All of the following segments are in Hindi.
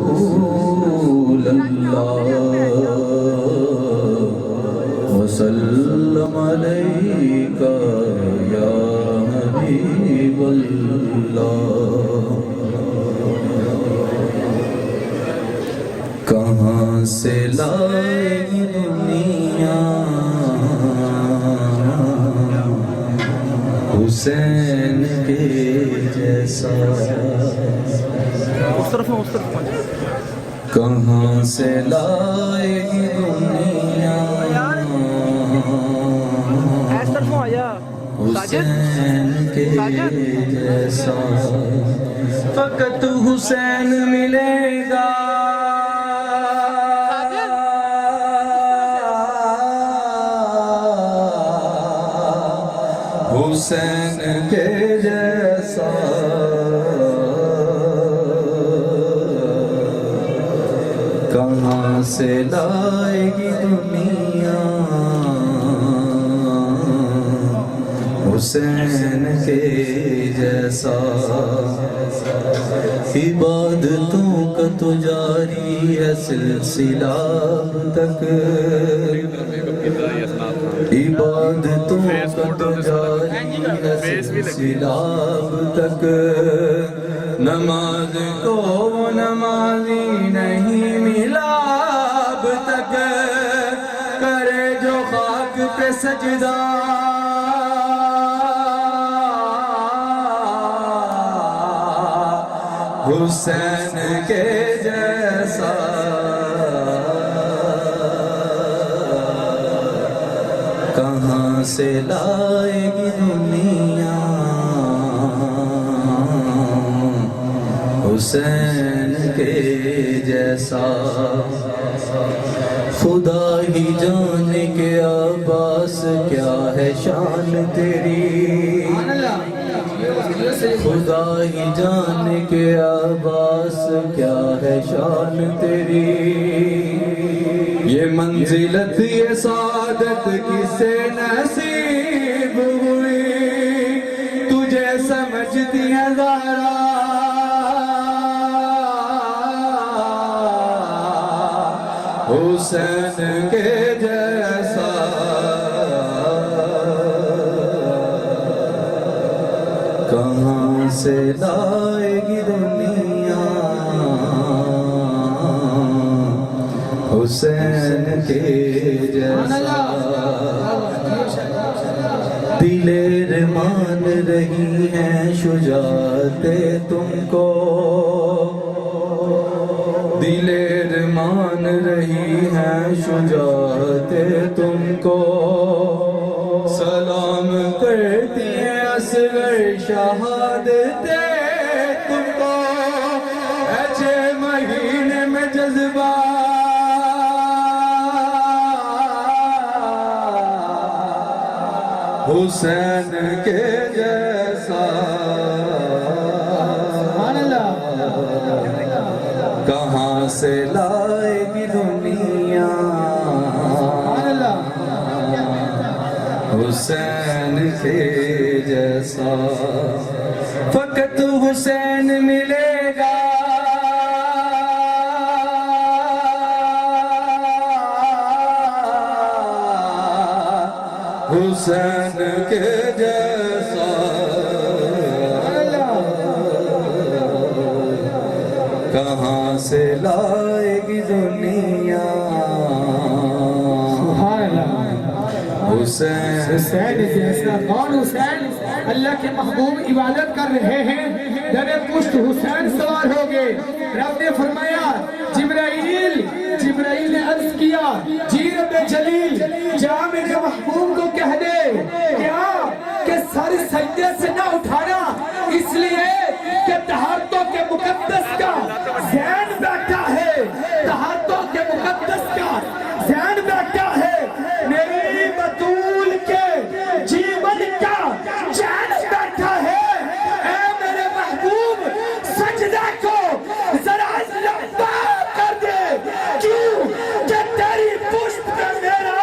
रसूल अल्लाह वसल्लम अलैका या हबीब अल्लाह। कहाँ से लाई दुनिया हुसैन के जैसा, उस तरफ कहाँ से लाएगी दुनिया हुसैन के जैसा। फकत हुसैन मिलेगा हुसैन के जैसा। कहाँ से लाएगी दुनिया हुसैन के जैसा। इबादतों का तो जारी है सिलसिला तक, इबादतों का तो जारी है सिलसिला तक। नमाज को नमाजी नहीं मिला अब तक, करे जो खाक पे सजदा हुसैन के जैसा। कहाँ से लाएगी दुनिया हुसैन के जैसा। खुदा ही जाने के अब्बास क्या है शान तेरी, खुदा ही जाने के अब्बास क्या है शान तेरी। ये मंजिलत ये सादत किसे नसीब हुई, तुझे समझती है ज़ारा हुसैन के जैसा। कहाँ से लाएगी दुनिया हुसैन के जैसा। दिलेर मान रही हैं शुजाते तुमको, दिलेर मान रही हैं शुजाते तुमको। सलाम करती हैं असगर शहादते तुमको। अच्छे महीने में जज्बा हुसैन के जैसा। कहाँ से लाएगी दुनिया हुसैन के जैसा। फकत हुसैन मिलेगा हुसैन के जैसा। कहाँ से लाएगी दुनिया हुसैन जैसा। कौन हुसैन? अल्लाह के महबूब इबादत कर रहे हैं, दरे पुष्ट हुसैन सवार हो गए। रब ने फरमाया जिब्राइल, जिब्राइल ने अर्ज किया जी रब्बे जलील जा मेरे महबूब को कह दे क्या कि सर सजदे से ना उठाना, इसलिए कि तहारतों के मुकद्दस का ज़ैन बैठा है, तहारतों के मुकद्दस का ज़ैन बैठा है। मेरी बतूल के जीवन का चैन बैठा है। ऐ मेरे महबूब सजदा को जरा लंबा कर दे, क्यों कि तेरी पुष्प पे मेरा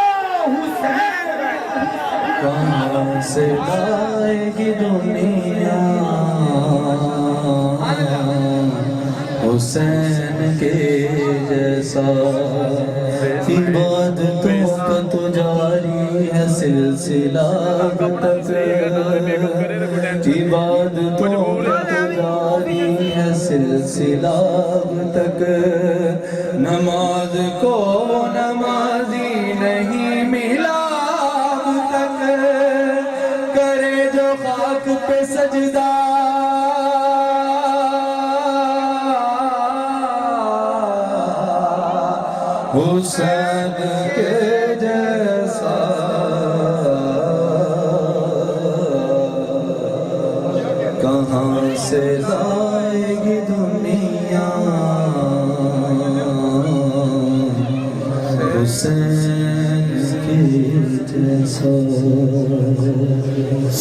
हुसैन। कहाँ से लाएगी दुनिया हुसैन के जैसा। इबादतों का तो जारी है सिलसिला अब तक, इबादतों का तो जारी है सिलसिला अब तक। नमाज को नमाजी नहीं मिला अब तक, करे जो खाक पे सजदा हुसैन के जैसा। कहाँ से लाएगी दुनिया हुसैन के जैसा।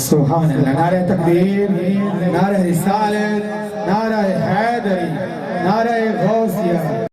सुभान अल्लाह। नारे तकबीर, नारे रिसालत, नारे हैदरी, नारे गौर।